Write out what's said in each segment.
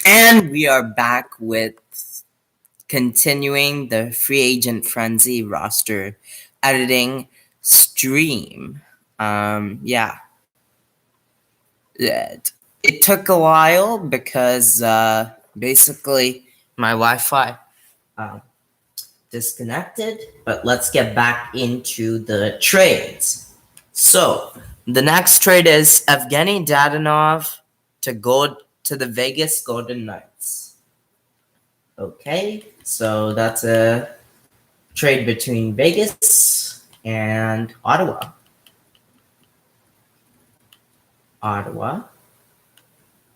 And we are back with continuing the free agent frenzy roster editing stream. Yeah, it took a while because basically my Wi-Fi uh, disconnected. But let's get back into the trades. So the next trade is Evgeny Dadonov to go to the Vegas Golden Knights. Okay, so that's a trade between Vegas and Ottawa.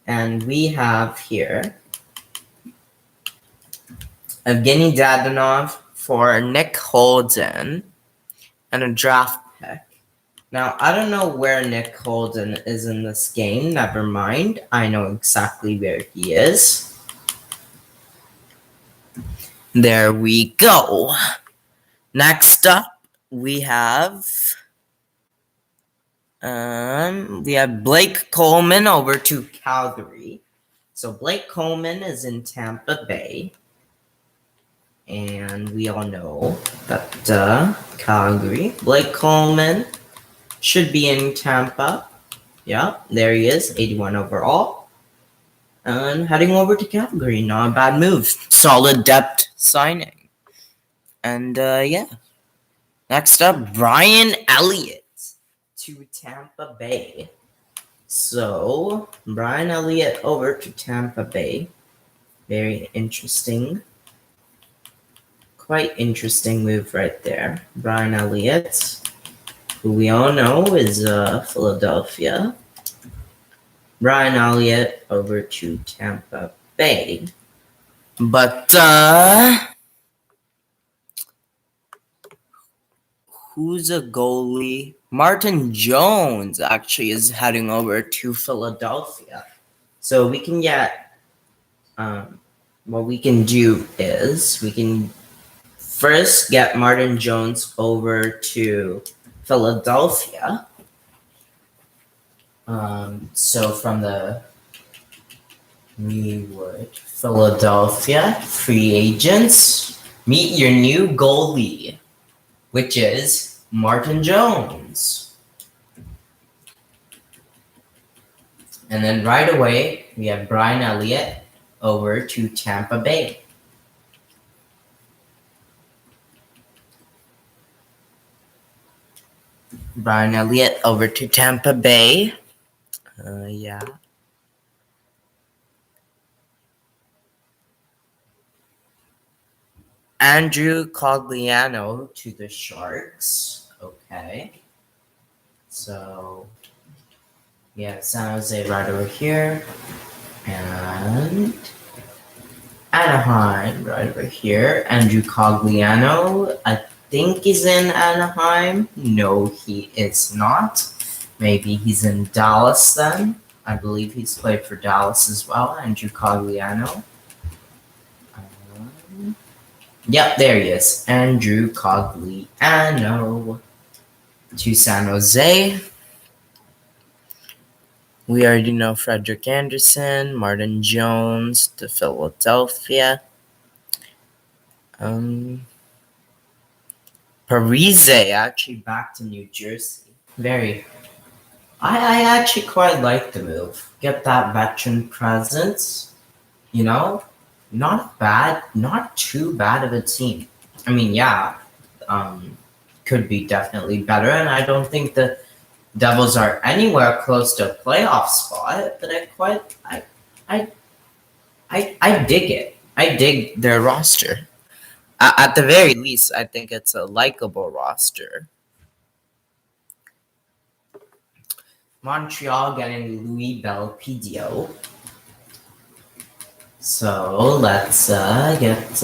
And we have here Evgeny Dadonov for Nick Holden and a draft pick. Now, I don't know where Nick Holden is in this game. Never mind. I know exactly where he is. There we go. Next up, we have Blake Coleman over to Calgary. So Blake Coleman is in Tampa Bay. And we all know that Calgary, Blake Coleman should be in Tampa. Yeah, there he is, 81 overall. And heading over to Calgary, not a bad move. Solid depth signing. And yeah. Next up, Brian Elliott to Tampa Bay. So, Brian Elliott over to Tampa Bay. Very interesting. Quite interesting move right there. Brian Elliott, who we all know is Philadelphia. Brian Elliott over to Tampa Bay. But, who's a goalie? Martin Jones actually is heading over to Philadelphia. So we can get, what we can do is we can first get Martin Jones over to Philadelphia. So from the Philadelphia free agents, meet your new goalie, which is Martin Jones. And then right away, we have Brian Elliott over to Tampa Bay. Brian Elliott over to Tampa Bay. Yeah. Andrew Cogliano to the Sharks. Okay. So, yeah, San Jose right over here. And Anaheim right over here. Andrew Cogliano, I think he's in Anaheim. No, he is not. Maybe he's in Dallas then. I believe he's played for Dallas as well, Andrew Cogliano. Yep, there he is. Andrew Cogliano to San Jose. We already know Frederik Andersen, Martin Jones to Philadelphia. Parise actually back to New Jersey. I actually quite like the move. Get that veteran presence, you know? Not bad, not too bad of a team. I mean, yeah, could be definitely better, and I don't think the Devils are anywhere close to a playoff spot, but I dig it. I dig their roster. At the very least, I think it's a likable roster. Montreal getting Louis Belpedio. So let's get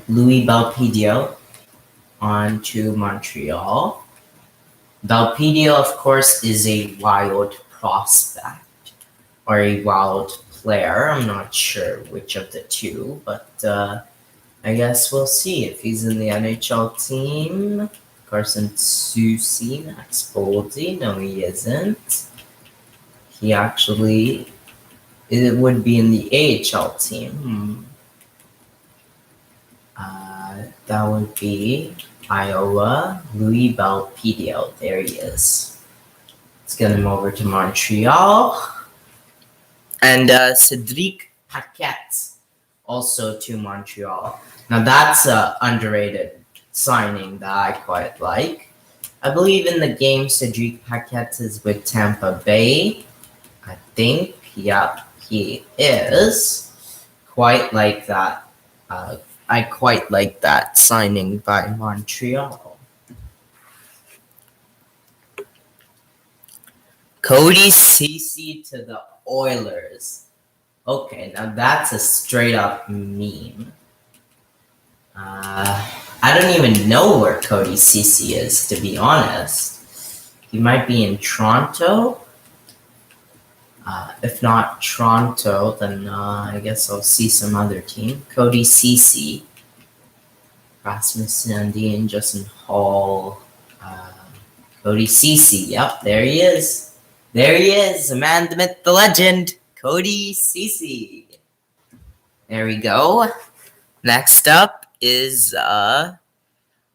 Louis Belpedio onto Montreal. Belpedio, of course, is a wild prospect or a wild player. I'm not sure which of the two, but I guess we'll see if he's in the NHL team. Carson Soucy, Max Boldy. No, he isn't. He actually It would be in the AHL team. That would be Iowa, Louis Belpedio. There he is. Let's get him over to Montreal. And Cedric Paquette, also to Montreal. Now that's an underrated signing that I quite like. I believe in the game Cedric Paquette is with Tampa Bay. I think, yeah, he is. Quite like that. I quite like that signing by Montreal. Cody Ceci to the Oilers. Okay, now that's a straight up meme. I don't even know where Cody Ceci is, to be honest. He might be in Toronto. If not Toronto, then I guess I'll see some other team. Cody Ceci, Rasmus Sandin, Justin Hall, Cody Ceci. Yep, there he is. There he is, the man, the myth, the legend, Cody Ceci. There we go. Next up is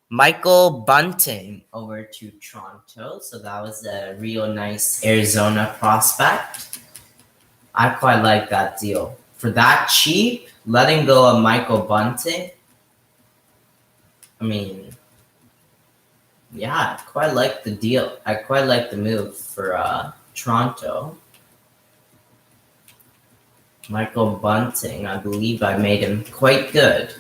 Michael Bunting over to Toronto. So that was a real nice Arizona prospect. I quite like that deal. For that cheap, letting go of Michael Bunting, I mean, yeah, I quite like the deal. I quite like the move for Toronto. Michael Bunting, I believe I made him quite good.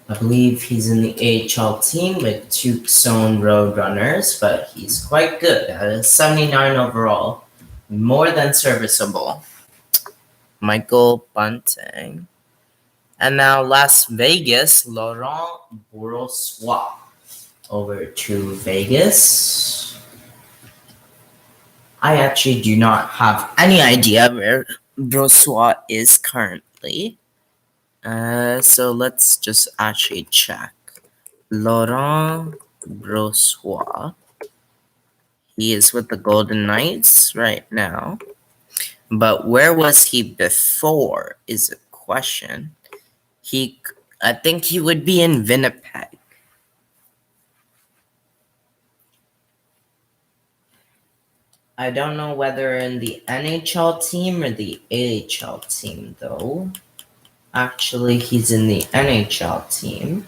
I believe he's in the AHL team with Tucson Roadrunners, but he's quite good at a 79 overall. More than serviceable. Michael Bunting. And now Las Vegas, Laurent Brossoit over to Vegas. I actually do not have any idea where Brossoit is currently. So let's just actually check. Laurent Brossoit. He is with the Golden Knights right now. But where was he before is a question. I think he would be in Winnipeg. I don't know whether in the NHL team or the AHL team though. Actually, he's in the NHL team.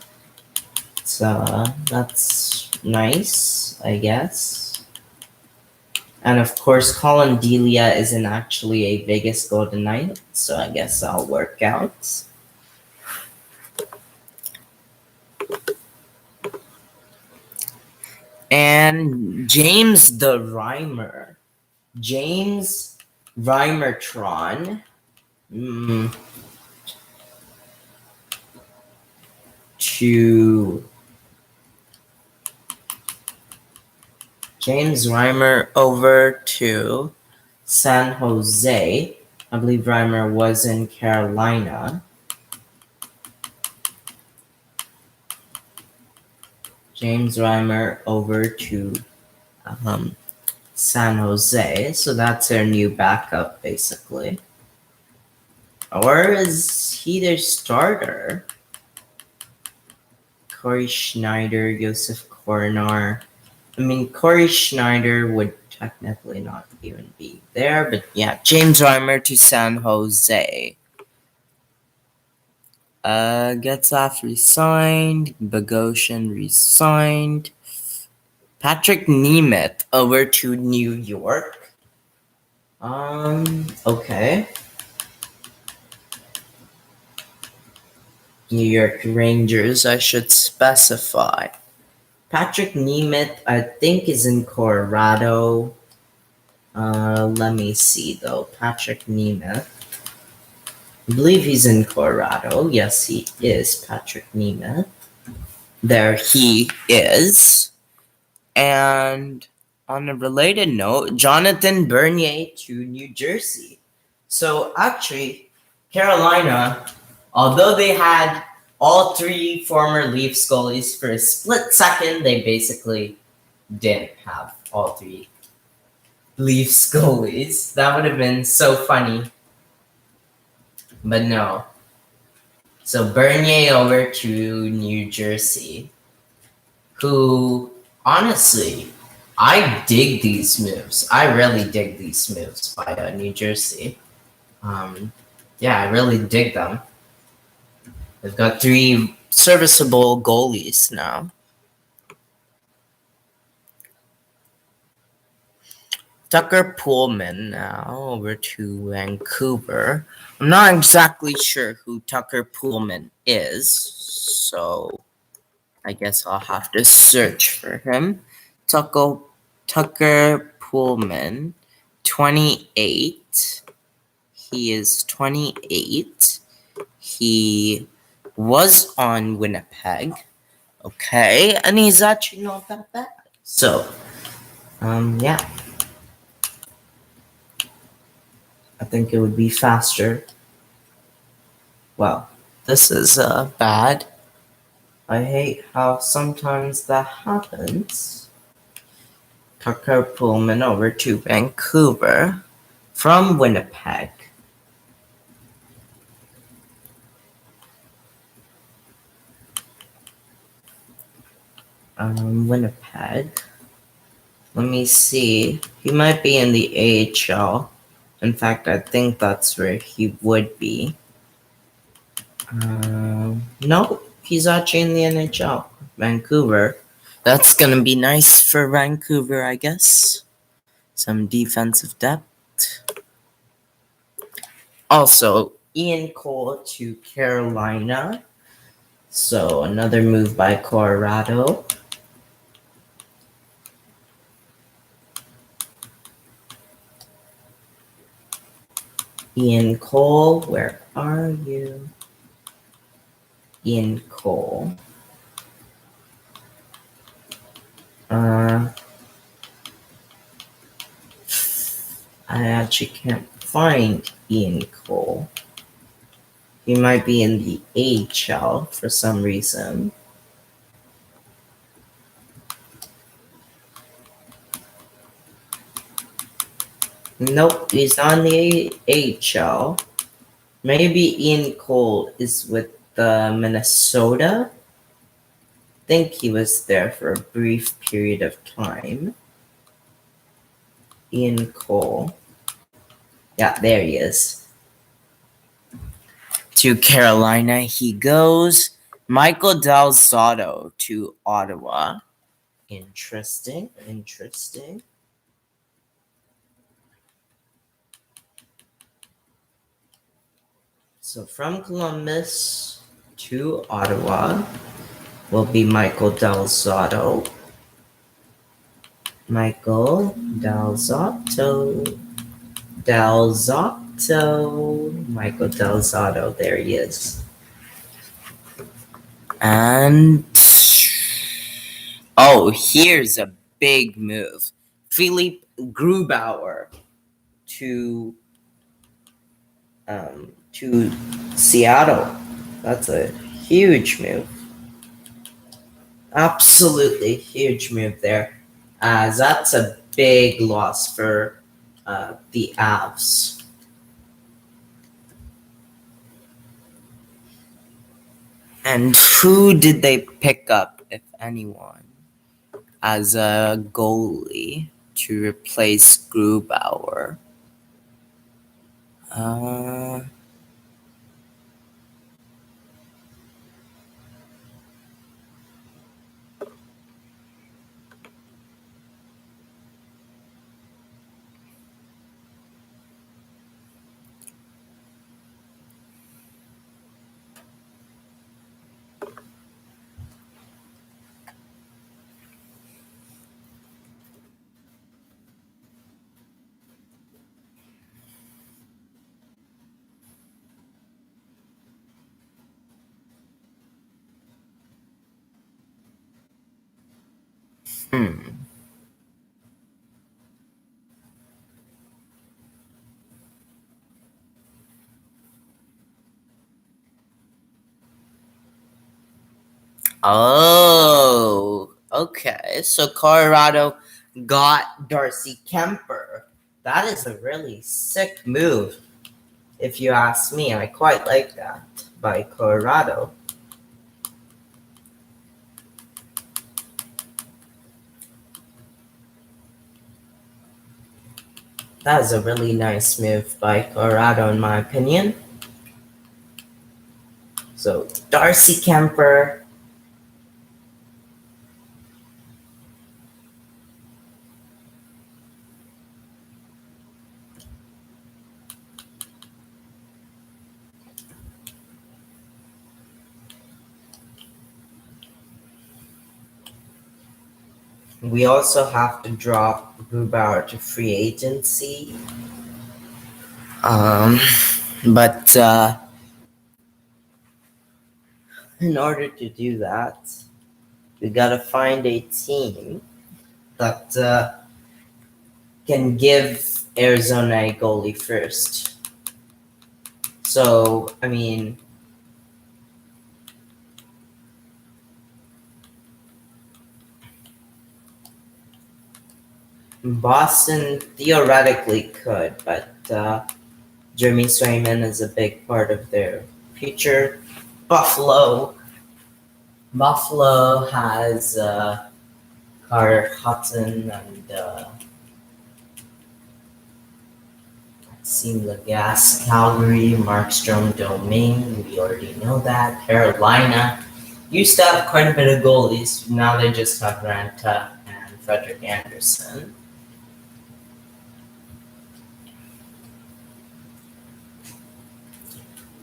So that's nice, I guess. And of course, Colin Delia isn't actually a Vegas Golden Knight, so I guess that'll work out. And James the Rhymer. James Rhymertron. To James Reimer over to San Jose. I believe Reimer was in Carolina. James Reimer over to San Jose. So that's their new backup, basically. Or is he their starter? Corey Schneider, Josef Coronar. I mean, Corey Schneider would technically not even be there, but yeah, James Reimer to San Jose. Getzlaff resigned. Bogosian resigned. Patrick Nemeth over to New York. Okay. New York Rangers, I should specify. Patrick Nemeth, I think, is in Colorado. Let me see, though. Patrick Nemeth. I believe he's in Colorado. Yes, he is, Patrick Nemeth. There he is. And on a related note, Jonathan Bernier to New Jersey. So, actually, Carolina, although they had all three former Leafs goalies, for a split second, they basically didn't have all three Leafs goalies. That would have been so funny. But no. So Bernier over to New Jersey, who honestly, I dig these moves. I really dig these moves by New Jersey. Yeah, I really dig them. They've got 3 serviceable goalies now. Tucker Pullman now over to Vancouver. I'm not exactly sure who Tucker Pullman is, so I guess I'll have to search for him. Tucker Pullman, 28. He is 28. He was on Winnipeg. Okay, and he's actually not that bad. So, yeah. I think it would be faster. Well, this is bad. I hate how sometimes that happens. Tucker Pullman over to Vancouver from Winnipeg. Winnipeg. Let me see. He might be in the AHL. In fact, I think that's where he would be. No, he's actually in the NHL. Vancouver. That's gonna be nice for Vancouver, I guess. Some defensive depth. Also, Ian Cole to Carolina. So another move by Colorado. Ian Cole, where are you? Ian Cole. I actually can't find Ian Cole. He might be in the AHL for some reason. Nope, he's not in the AHL. Maybe Ian Cole is with Minnesota. I think he was there for a brief period of time. Ian Cole. Yeah, there he is. To Carolina he goes. Michael Del Zotto to Ottawa. Interesting. So from Columbus to Ottawa will be Michael Del Zotto. Michael Del Zotto. Michael Del Zotto. There he is. And here's a big move. Philippe Grubauer to Seattle. That's a huge move. Absolutely huge move there. As that's a big loss for the Avs. And who did they pick up, if anyone, as a goalie to replace Grubauer? Oh, okay. So Colorado got Darcy Kemper That is a really sick move. If you ask me, I quite like that by Colorado. That is a really nice move by Colorado, in my opinion. So, Darcy Kemper. We also have to drop Grubauer to free agency. Um, but in order to do that, we gotta find a team that can give Arizona a goalie first. So, I mean, Boston theoretically could, but Jeremy Swayman is a big part of their future. Buffalo. Buffalo has Carter Hutton and Maxime Lagasse, Calgary, Markstrom, Domingue. We already know that. Carolina used to have quite a bit of goalies. Now they just have Ranta and Frederick Anderson.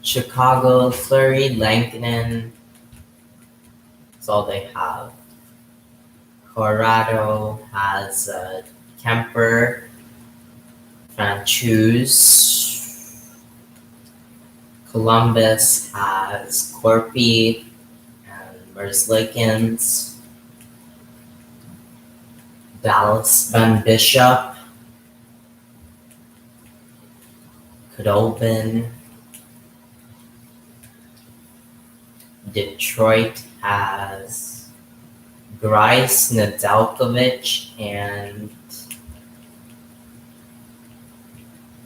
Chicago, Fleury, Lankinen. That's all they have. Colorado has Kemper, Franchuse. Columbus has Corpy and Merzlikins. Dallas, Van Bishop. Kudobin. Detroit has Grice, Nedeljkovic, and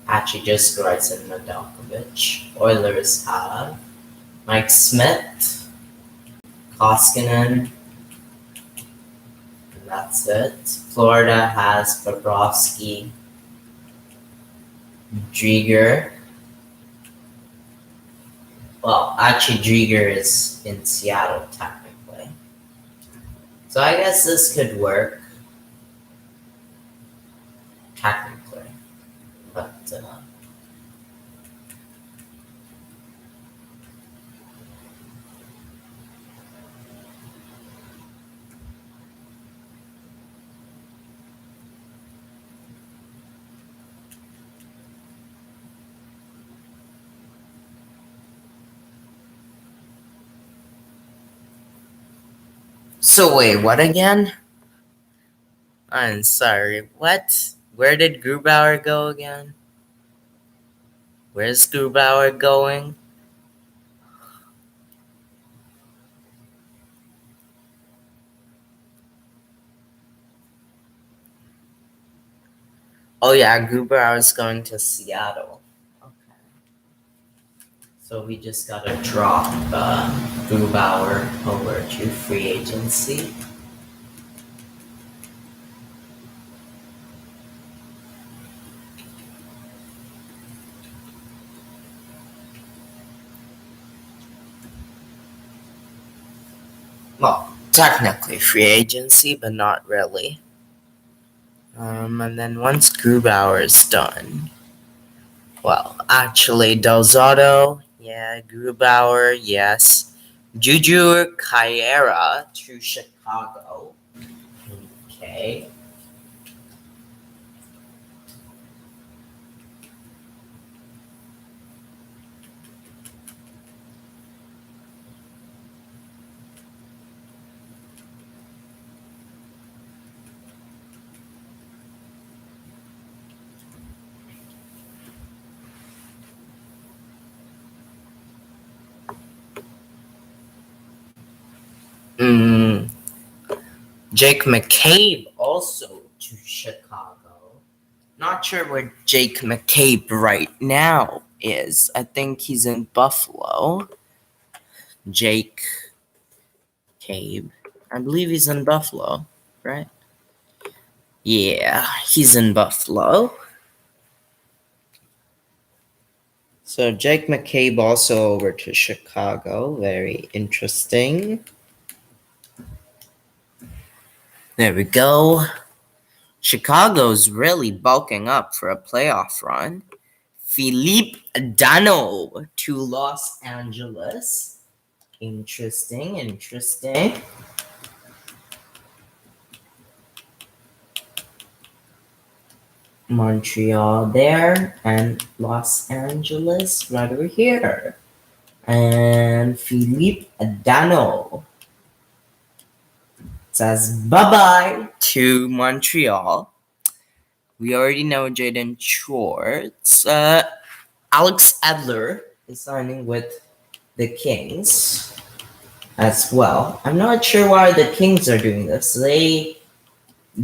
actually just Grice and Nedeljkovic. Oilers have Mike Smith, Koskinen, and that's it. Florida has Bobrovsky, Drieger. Well, actually, Drieger is in Seattle, technically. So I guess this could work, technically. But, so wait, what again? I'm sorry, what? Where did Grubauer go again? Where's Grubauer going? Oh yeah, Grubauer is going to Seattle. Okay. So we just gotta drop Grubauer over to free agency. Well, technically free agency, but not really. And then once Grubauer is done, well, actually, Del Zotto, yeah, Grubauer, yes. Juju Carrera to Chicago. Okay. Jake McCabe also to Chicago. Not sure where Jake McCabe right now is. I think he's in Buffalo. Jake Cabe. I believe he's in Buffalo, right? Yeah, he's in Buffalo. So Jake McCabe also over to Chicago. Very interesting. There we go. Chicago's really bulking up for a playoff run. Philippe Dano to Los Angeles. Interesting. Montreal there and Los Angeles right over here. And Philippe Dano says bye-bye to Montreal. We already know Jaden Schwartz. Alex Adler is signing with the Kings as well. I'm not sure why the Kings are doing this. They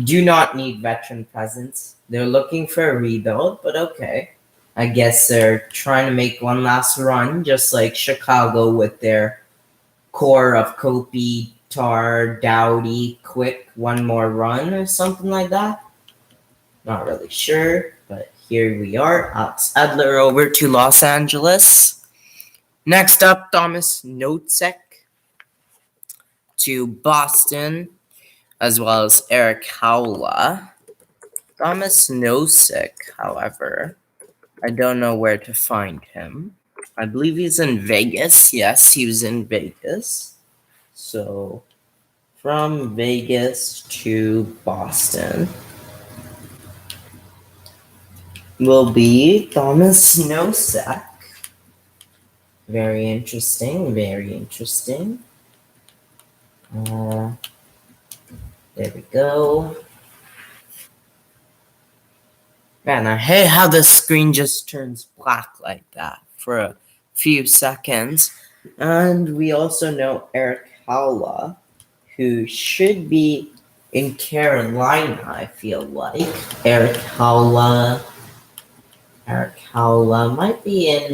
do not need veteran presence. They're looking for a rebuild, but okay. I guess they're trying to make one last run, just like Chicago with their core of Kopi, Tar, Dowdy, Quick, one more run or something like that. Not really sure, but here we are. Alex Adler over to Los Angeles. Next up, Thomas Nosek to Boston, as well as Eric Howla. Thomas Nosek, however, I don't know where to find him. I believe he's in Vegas. Yes, he was in Vegas. So, from Vegas to Boston will be Thomas Nosek. Very interesting. There we go. Man, I hate how the screen just turns black like that for a few seconds. And we also know Eric Howla, who should be in Carolina, I feel like. Eric Howla might be in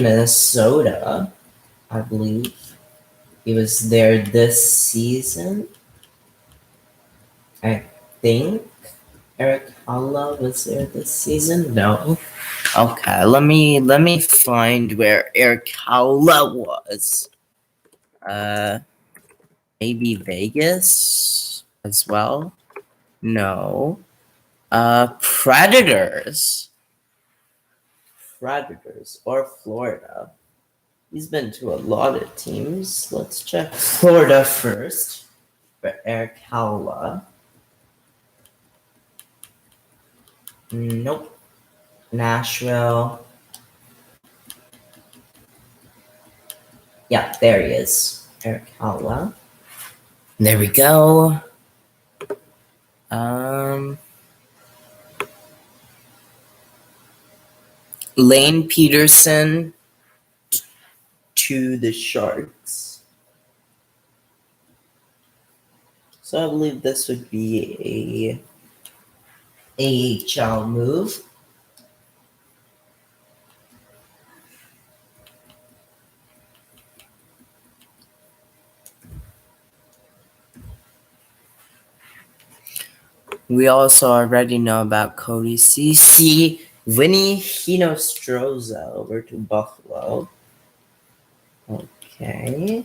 Minnesota, I believe. He was there this season. I think Eric Howla was there this season. No. Okay, let me find where Eric Howla was. Maybe Vegas as well. No. Predators or Florida. He's been to a lot of teams. Let's check Florida first for Eric Howla. Nope. Nashville. Yeah, there he is. Eric Howla. There we go. Lane Peterson to the Sharks. So I believe this would be a AHL move. We also already know about Cody Ceci, Vinny Hinostroza over to Buffalo. Okay.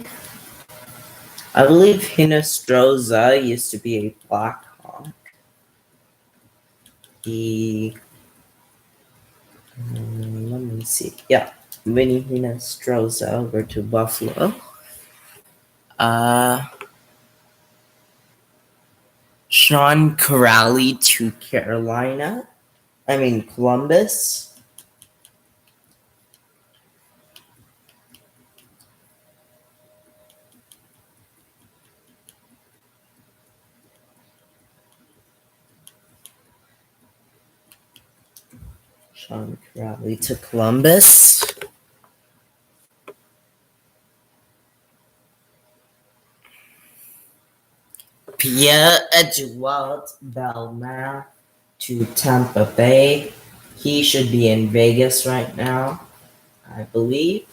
I believe Hinostroza used to be a Blackhawk. Let me see. Yeah, Vinny Hinostroza over to Buffalo. Sean Corrali to Columbus. Sean Corrali to Columbus. Pierre-Edouard Bellemare to Tampa Bay. He should be in Vegas right now, I believe.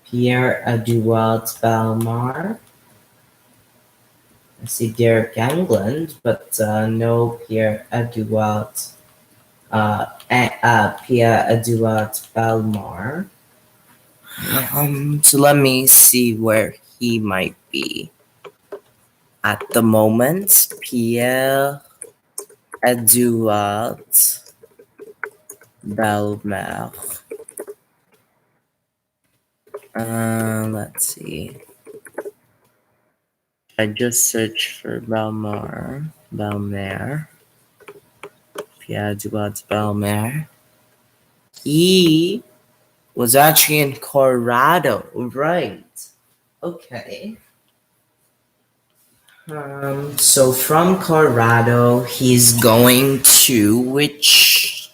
Pierre-Edouard Bellemare. I see Derek England, but no Pierre-Edouard Bellemare. So let me see where he might be. At the moment, Pierre-Edouard Bellemare. Let's see. I just searched for Bellemare. Pierre-Edouard Bellemare. He was actually in Colorado, right? Okay. So from Colorado, he's going to which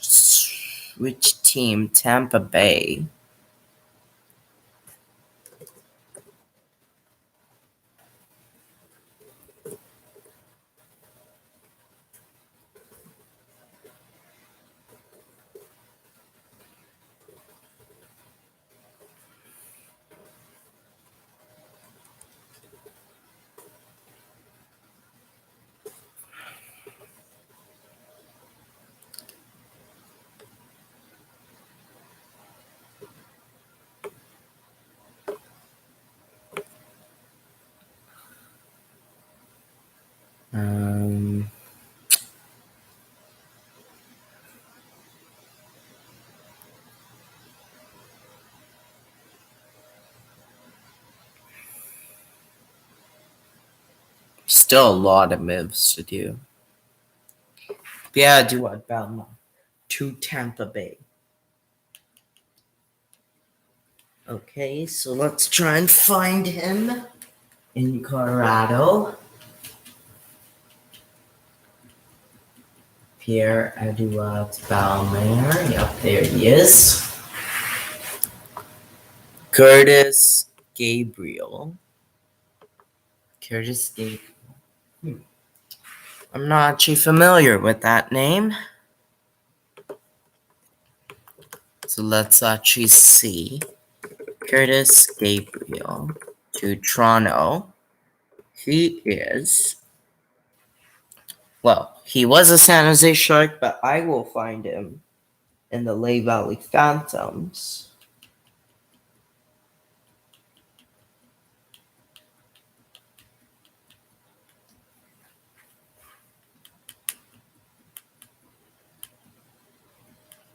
team? Tampa Bay. Still a lot of moves to do. Pierre-Edouard Bellemare to Tampa Bay. Okay, so let's try and find him in Colorado. Pierre-Edouard Bellemare. Yep, there he is. Curtis Gabriel. I'm not actually familiar with that name. So let's actually see. Curtis Gabriel to Toronto. He was a San Jose Shark, but I will find him in the Lehigh Valley Phantoms.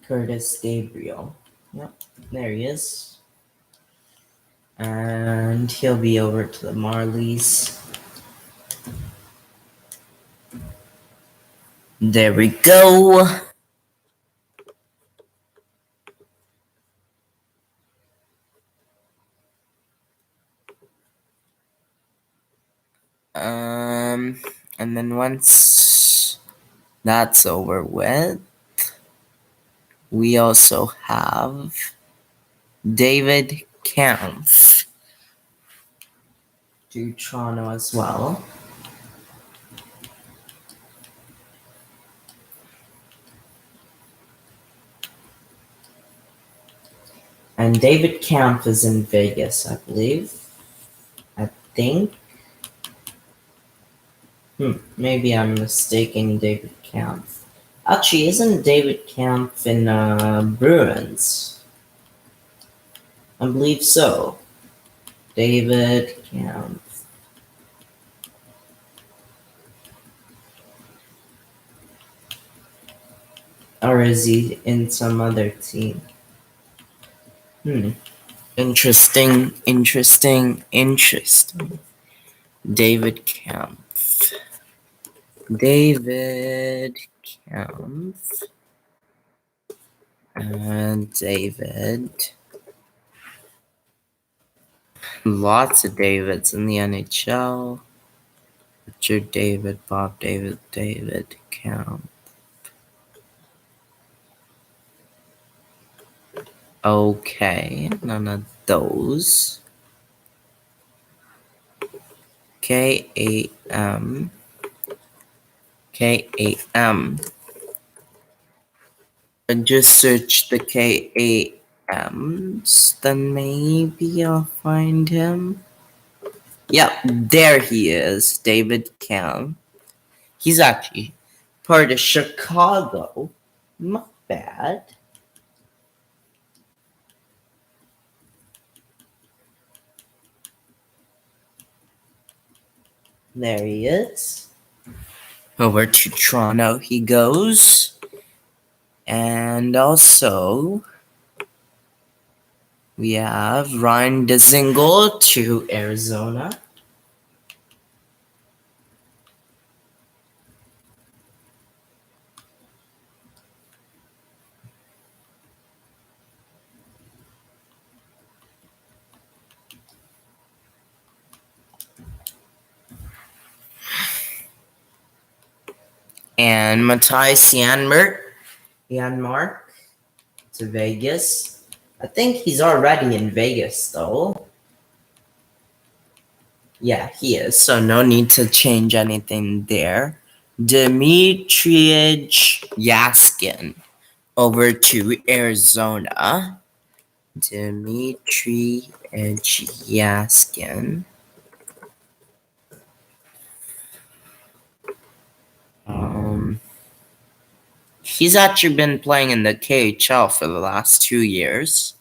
Curtis Gabriel. Yep, there he is. And he'll be over to the Marlies. There we go. And then once that's over with, we also have David Kampf to Toronto as well. And David Kampf is in Vegas, I believe. I think. Maybe I'm mistaking David Kampf. Actually, isn't David Kampf in Bruins? I believe so. David Kampf. Or is he in some other team? Interesting. David Kampf. And David. Lots of Davids in the NHL. Richard David, Bob David, David Kampf. Okay, none of those. K-A-M. and just search the KAMs, then maybe I'll find him. Yep, there he is, David Cam. He's actually part of Chicago. Not bad. There he is. Over to Toronto he goes. And also, we have Ryan Dzingel to Arizona. And Matthias Janmark to Vegas. I think he's already in Vegas, though. Yeah, he is, so no need to change anything there. Dmitry Yaskin over to Arizona. Dmitry Yaskin. He's actually been playing in the KHL for the last 2 years.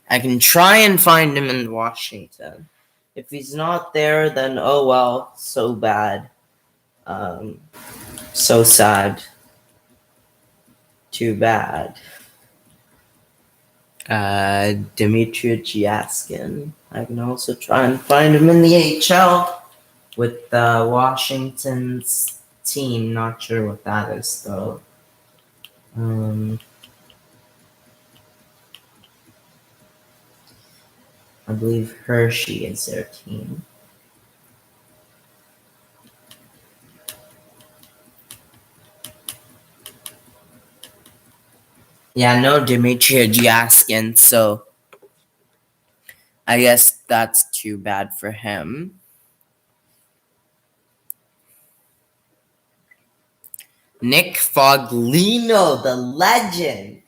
I can try and find him in Washington. If he's not there, then oh well, so bad. So sad. Too bad. Dmitry Yaskin. I can also try and find him in the HL with Washington's team. Not sure what that is though. I believe Hershey is their team. Yeah, no Dmitry Yaskin, so I guess that's too bad for him. Nick Foglino, the legend,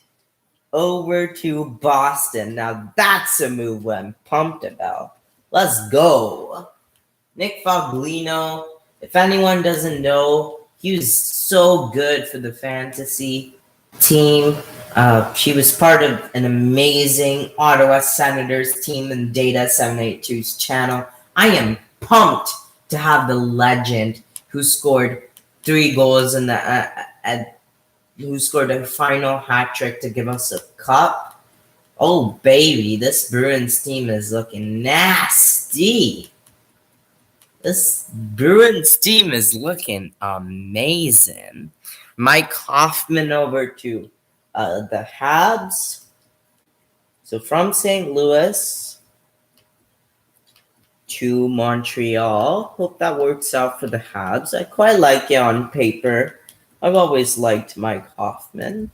over to Boston. Now that's a move I'm pumped about. Let's go. Nick Foglino, if anyone doesn't know, he was so good for the fantasy team. She was part of an amazing Ottawa Senators team in Data 782's channel. I am pumped to have the legend who scored 3 goals in who scored a final hat trick to give us a cup. Oh baby, this Bruins team is looking nasty. This Bruins team is looking amazing. Mike Hoffman over to the Habs. So from St. Louis to Montreal. Hope that works out for the Habs. I quite like it on paper. I've always liked Mike Hoffman.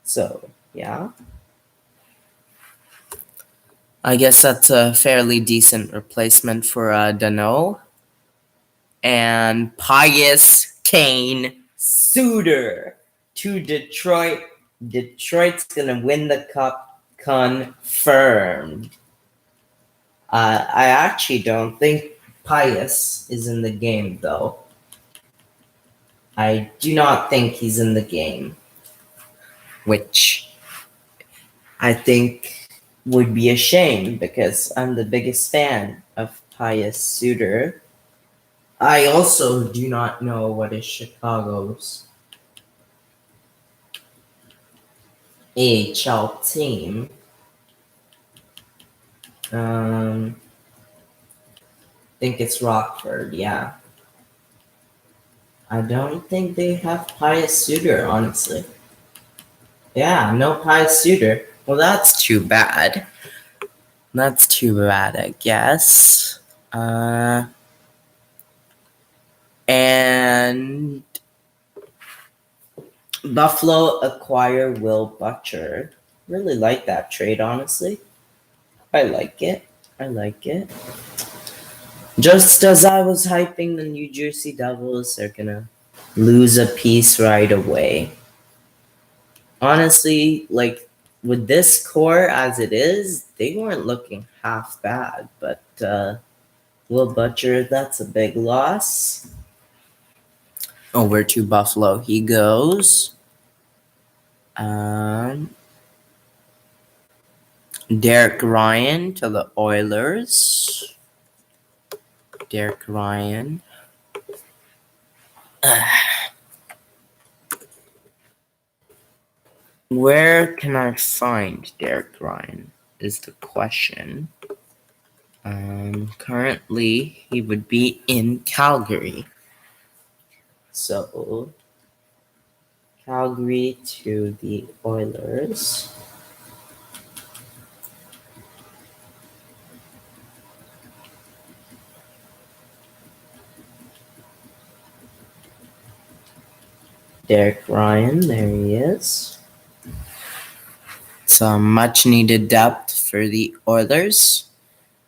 So, yeah. I guess that's a fairly decent replacement for Danault. And Pius Kane Suter to Detroit. Detroit's going to win the cup, confirmed. I actually don't think Pius is in the game, though. I do not think he's in the game, which I think would be a shame because I'm the biggest fan of Pius Suter. I also do not know what is Chicago's AHL team. I think it's Rockford, yeah. I don't think they have Pius Suter, honestly. Yeah, no Pius Suter. Well, that's too bad. That's too bad, I guess. And Buffalo acquire Will Butcher. Really like that trade, honestly. I like it. Just as I was hyping the New Jersey Devils, they're gonna lose a piece right away. honestly, like with this core as it is, they weren't looking half bad. But Will Butcher, that's a big loss. Over to Buffalo he goes. Derek Ryan to the Oilers. Derek Ryan. Where can I find Derek Ryan is the question. Currently, he would be in Calgary. So, Calgary to the Oilers. Derek Ryan, there he is. Some much needed depth for the Oilers.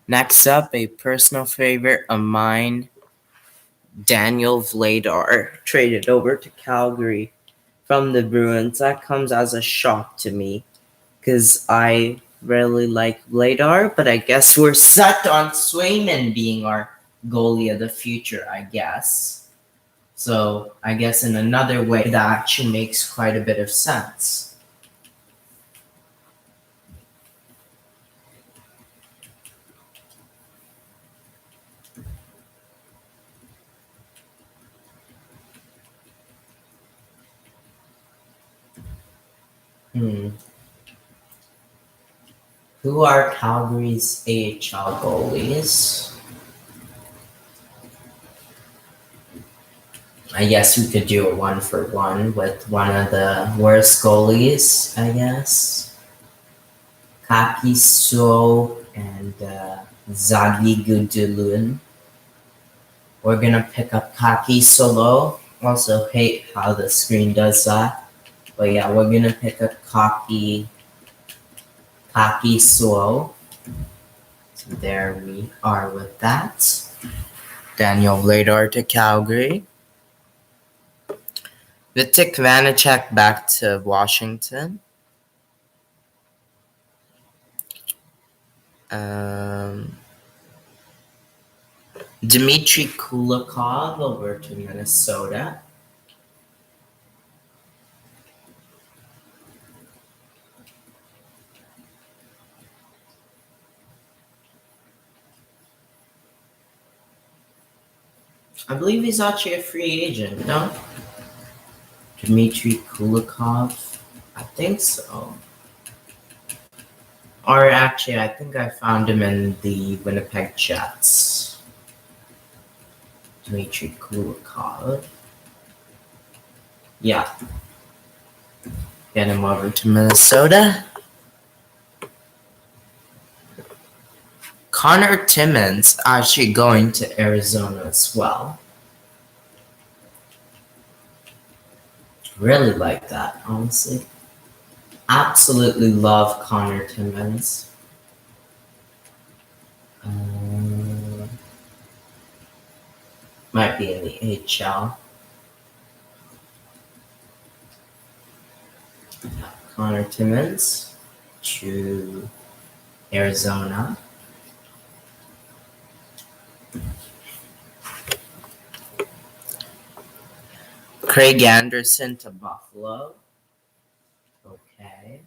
Next up, a personal favorite of mine, Daniel Vladar, traded over to Calgary from the Bruins. That comes as a shock to me because I really like Vladar, but I guess we're set on Swayman being our goalie of the future, I guess. So I guess in another way, that actually makes quite a bit of sense. Who are Calgary's AHL goalies? I guess we could do a 1-for-1 with one of the worst goalies, I guess. Kakiso and Zagi Gudulun. We're gonna pick up Kaki Solo. Also hate how the screen does that. But yeah, we're gonna pick up Kaki Solo. So there we are with that. Daniel Vladar to Calgary. Vitek Vanacek back to Washington. Dmitry Kulikov over to Minnesota. I believe he's actually a free agent, no? Dmitry Kulikov? I think so. Or actually, I think I found him in the Winnipeg Jets. Dmitry Kulikov. Yeah. Get him over to Minnesota. Connor Timmins actually going to Arizona as well. Really like that, honestly. Absolutely love Connor Timmins. Might be in the HL. Connor Timmins to Arizona. Craig Anderson to Buffalo. Okay.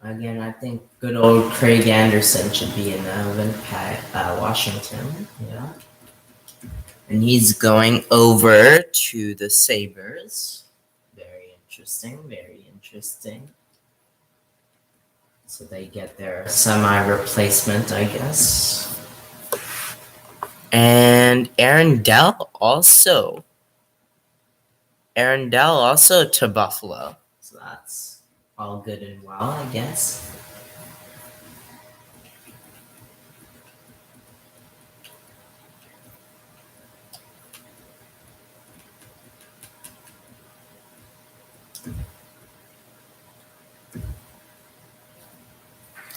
Again, I think good old Craig Anderson should be in Winnipeg, Washington. Yeah. And he's going over to the Sabres. Very interesting, very interesting. So they get their semi-replacement, I guess. And Aaron Dell also to Buffalo. So that's all good and well, I guess.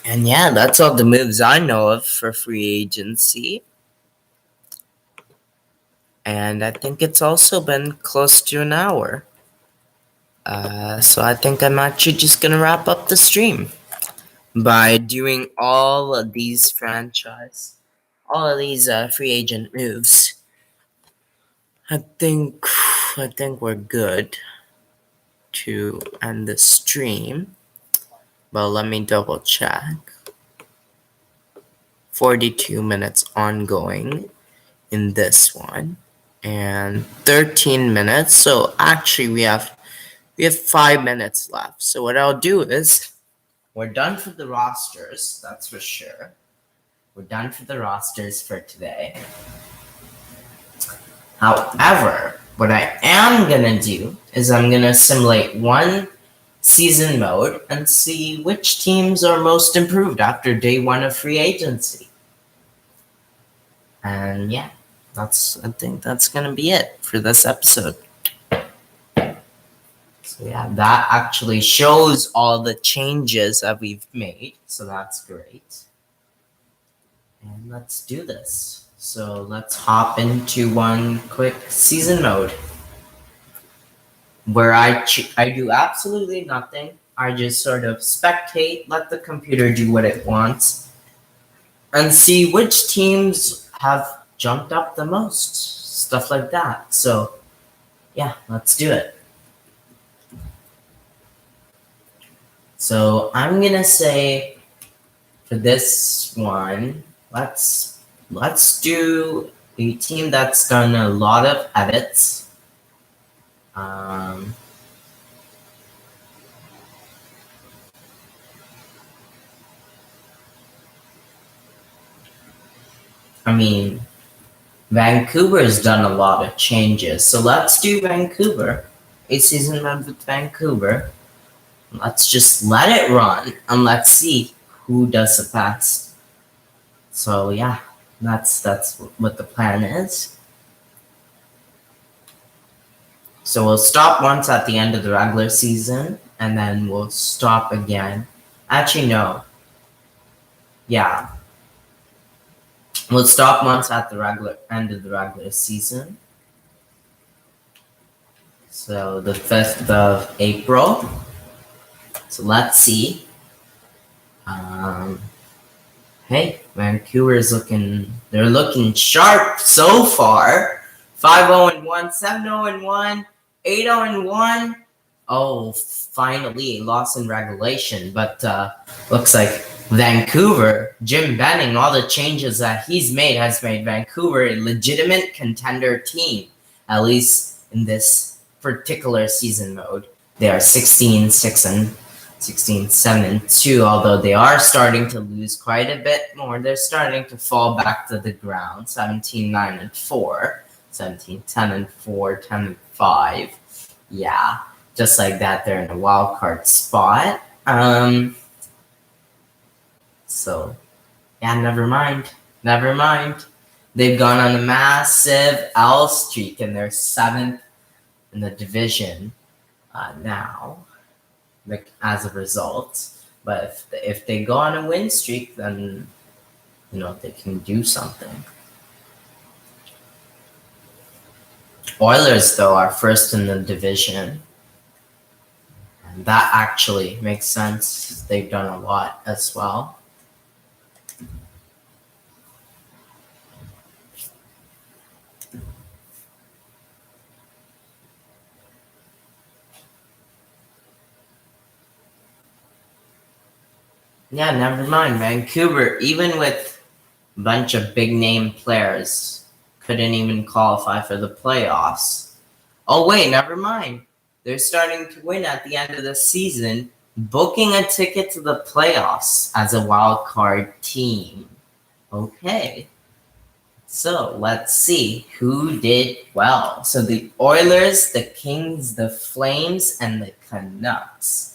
And yeah, that's all the moves I know of for free agency. And I think it's also been close to an hour. So I think I'm actually just gonna wrap up the stream by doing all of these all of these free agent moves. I think we're good to end the stream, but let me double check. 42 minutes ongoing in this one, and 13 minutes. So actually, we have 5 minutes left. So what I'll do is we're done for the rosters. That's for sure. We're done for the rosters for today. However, what I am gonna do is I'm gonna simulate one season mode and see which teams are most improved after day one of free agency. And yeah, I think that's gonna be it for this episode. So yeah, that actually shows all the changes that we've made. So that's great. And let's do this. So let's hop into one quick season mode where I do absolutely nothing. I just sort of spectate, let the computer do what it wants, and see which teams have jumped up the most. Stuff like that. So yeah, let's do it. So I'm gonna say for this one, let's do a team that's done a lot of edits. I mean, Vancouver's done a lot of changes, so let's do Vancouver. A season mode with Vancouver. Let's just let it run and let's see who does the best. So yeah, that's what the plan is. So we'll stop once at the end of the regular season, and then we'll stop again. Actually, no. Yeah. We'll stop once at the end of the regular season. So the 5th of April. So let's see. Hey, Vancouver's they're looking sharp so far. 5-0-1, 7-0-1, 8-0-1. Oh, finally a loss in regulation, but looks like Vancouver, Jim Benning, all the changes that he's made has made Vancouver a legitimate contender team, at least in this particular season mode. They are 16-7-2, although they are starting to lose quite a bit more. They're starting to fall back to the ground. 17-9-4, 17-10-4, 10-5. Yeah, just like that, they're in a wild card spot. So, yeah, never mind. They've gone on a massive L streak, and they're 7th in the division now, like, as a result. But if they go on a win streak, then they can do something. Oilers, though, are 1st in the division. And that actually makes sense. They've done a lot as well. Yeah, never mind. Vancouver, even with a bunch of big name players, couldn't even qualify for the playoffs. Oh wait, never mind. They're starting to win at the end of the season, booking a ticket to the playoffs as a wild card team. Okay. So let's see who did well. So the Oilers, the Kings, the Flames, and the Canucks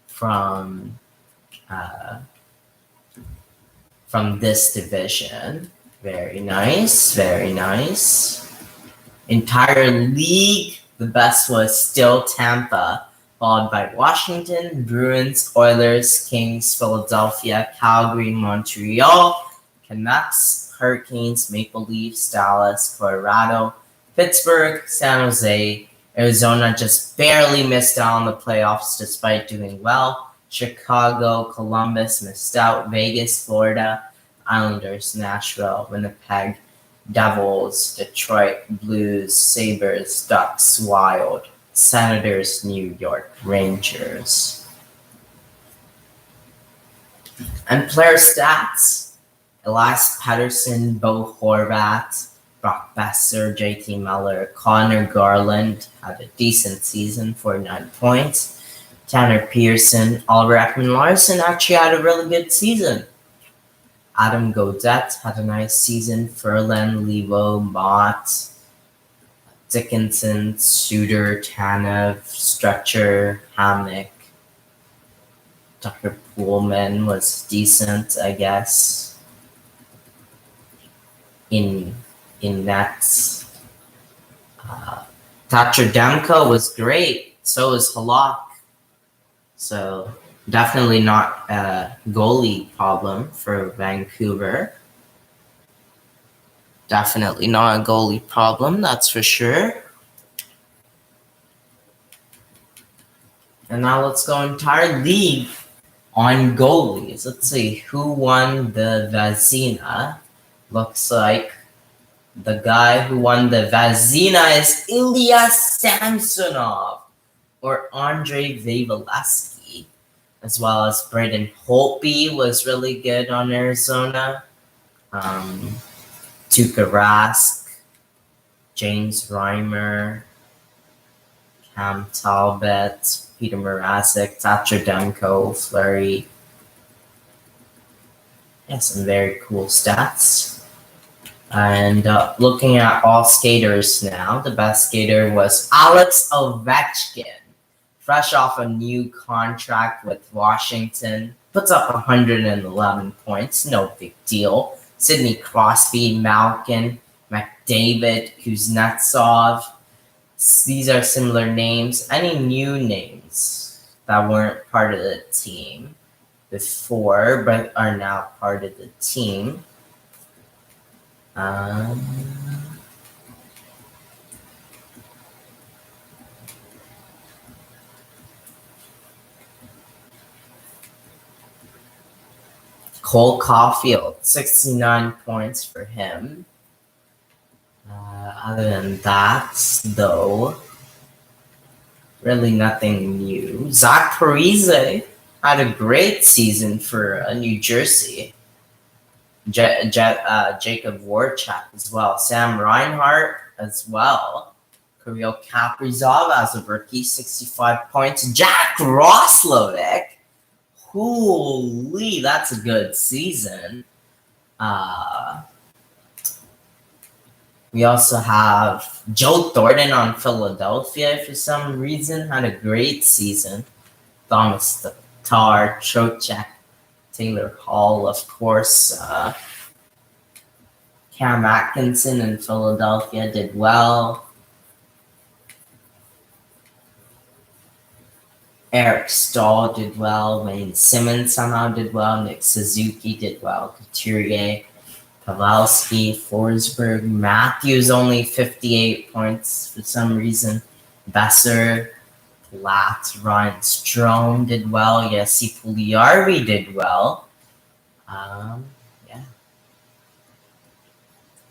from this division. Very nice. Entire league, the best was still Tampa, followed by Washington, Bruins, Oilers, Kings, Philadelphia, Calgary, Montreal, Canucks, Hurricanes, Maple Leafs, Dallas, Colorado, Pittsburgh, San Jose, Arizona just barely missed out on the playoffs despite doing well. Chicago, Columbus missed out. Vegas, Florida, Islanders, Nashville, Winnipeg, Devils, Detroit, Blues, Sabres, Ducks, Wild, Senators, New York, Rangers. And player stats: Elias Pettersson, Bo Horvat, Brock Besser, JT Miller, Connor Garland had a decent season, 49 points. Tanner Pearson, Oliver Ekman-Larsson actually had a really good season. Adam Gaudette had a nice season. Ferland, Levo, Mott, Dickinson, Suter, Tanev, Stretcher, Hamnick. Tucker Pullman was decent, I guess. In nets. Thatcher Demko was great. So was Halak. So definitely not a goalie problem for Vancouver. Definitely not a goalie problem, that's for sure. And now let's go entire league on goalies. Let's see who won the Vezina. Looks like the guy who won the Vezina is Ilya Samsonov or Andrei Vasilevskiy, as well as Braden Holtby was really good on Arizona. Tuukka Rask, James Reimer, Cam Talbot, Peter Mrazek, Thatcher Demko, Fleury. Yeah, some very cool stats. And looking at all skaters now, the best skater was Alex Ovechkin. Fresh off a new contract with Washington, puts up 111 points, no big deal. Sidney Crosby, Malkin, McDavid, Kuznetsov. These are similar names. Any new names that weren't part of the team before but are now part of the team? Cole Caulfield, 69 points for him. Other than that, though, really nothing new. Zach Parise had a great season for New Jersey. Jacob Voracek as well. Sam Reinhart as well. Kirill Kaprizov as a rookie, 65 points. Jack Roslovic. Holy, that's a good season. We also have Joe Thornton on Philadelphia for some reason. Had a great season. Thomas Tatar, Trocheck, Taylor Hall, of course. Cam Atkinson in Philadelphia did well. Eric Stahl did well. Wayne Simmons somehow did well. Nick Suzuki did well. Couturier, Pavelski, Forsberg, Matthews only 58 points for some reason. Besser, Platt, Ryan Strome did well. Jesse Puljujarvi did well. Yeah.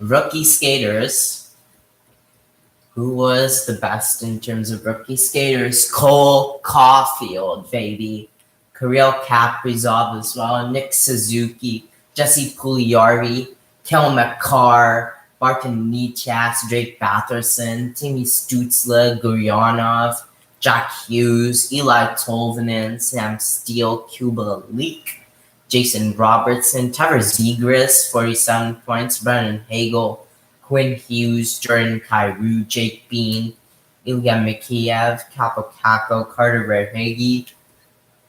Rookie skaters. Who was the best in terms of rookie skaters? Cole Caulfield, baby. Kirill Kaprizov as well. Nick Suzuki, Jesse Puljujarvi, Kel McCarr, Barton Nichas, Drake Batherson, Timmy Stützle, Guryanov, Jack Hughes, Eli Tolvanen, Sam Steele, Cuba Leak, Jason Robertson, Trevor Zegras, 47 points, Brennan Hagel, Quinn Hughes, Jordan Kyrou, Jake Bean, Ilya Mikheyev, Capo Caco, Carter Verhaeghe,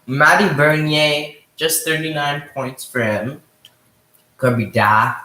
Matty Bernier, just 39 points for him. Kirby Dach,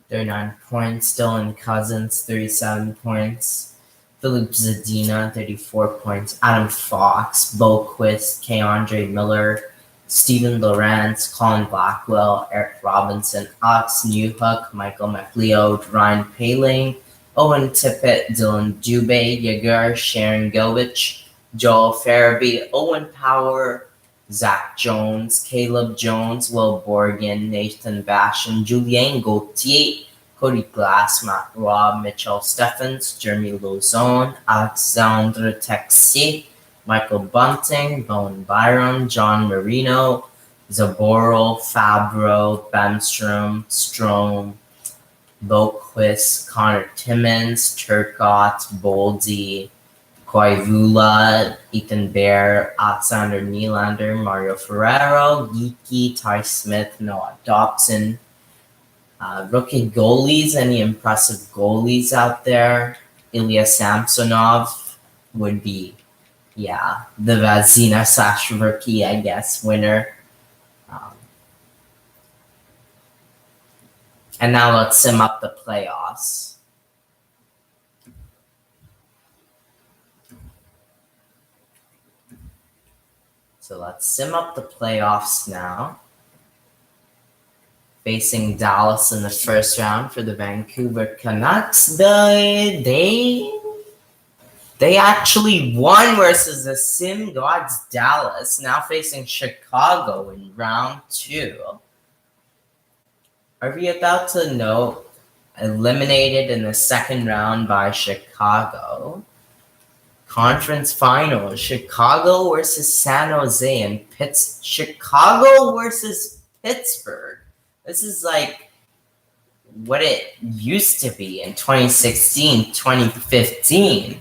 39 points. Dylan Cousins, 37 points. Philip Zadina, 34 points. Adam Fox, Bo Quist, K. Andre Miller, Stephen Lawrence, Colin Blackwell, Eric Robinson, Alex Newhook, Michael McLeod, Ryan Paling, Owen Tippett, Dylan Dubé, Yeager, Sharon Gilvich, Joel Farabee, Owen Power, Zach Jones, Caleb Jones, Will Borgen, Nathan Bashan, Julien Gauthier, Cody Glass, Matt Robb, Mitchell Stephens, Jeremy Lozone, Alexandre Texier, Michael Bunting, Bowen Byron, John Marino, Zaboro, Fabro, Benstrom, Strom, Boquist, Connor Timmins, Turcotte, Boldy, Koivula, Ethan Bear, Alexander Nylander, Mario Ferrero, Geeky, Ty Smith, Noah Dobson. Rookie goalies, any impressive goalies out there? Ilya Samsonov would be, the Vazina / rookie, I guess, winner. And now let's sim up the playoffs. So let's sim up the playoffs now. Facing Dallas in the first round for the Vancouver Canucks. They actually won versus the Sim Gods Dallas, now facing Chicago in round 2. Are we about to know eliminated in the second round by Chicago? Conference finals, Chicago versus San Jose and Chicago versus Pittsburgh. This is like what it used to be in 2016, 2015.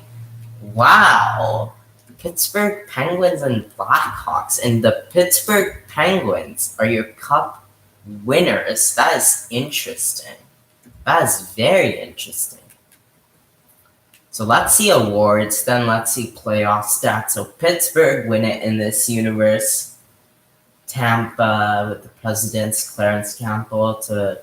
Wow. Pittsburgh Penguins and Blackhawks, and the Pittsburgh Penguins are your cup winners. That is interesting. That is very interesting. So let's see awards, then let's see playoff stats. So Pittsburgh win it in this universe. Tampa with the Presidents, Clarence Campbell to,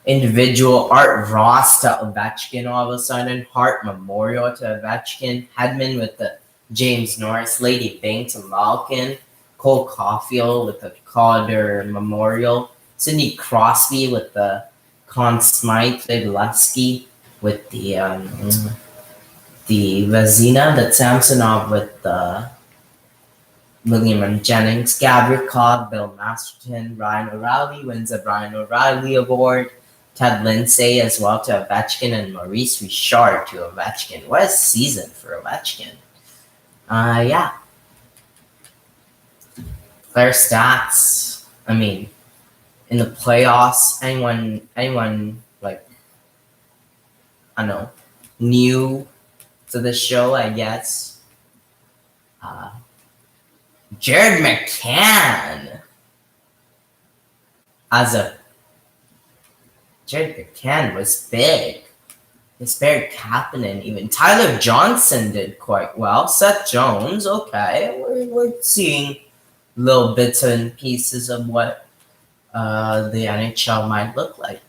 individual Art Ross to Ovechkin all of a sudden. Hart Memorial to Ovechkin. Hedman with the James Norris, Lady Byng to Malkin. Cole Caulfield with the Calder Memorial. Sidney Crosby with the Conn Smythe. Vasilevsky with the Vezina. The Samsonov with the William and Jennings. Gavrikov, Bill Masterton. Ryan O'Reilly wins the Brian O'Reilly Award. Ted Lindsay as well to Ovechkin, and Maurice Richard to Ovechkin. What a season for Ovechkin. Player stats. I mean, in the playoffs, anyone like, I don't know, new to the show, I guess. Jared McCann Jared McCann was big. His Barry Kapanen, even Tyler Johnson did quite well. Seth Jones, okay, we're seeing little bits and pieces of what the NHL might look like.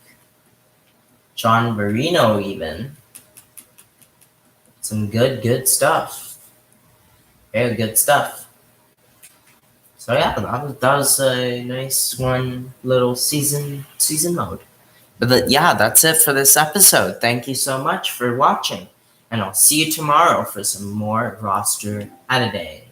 John Marino, even some good stuff. Very good stuff. So yeah, that was a nice one little season mode. But that's it for this episode. Thank you so much for watching, and I'll see you tomorrow for some more roster at a day.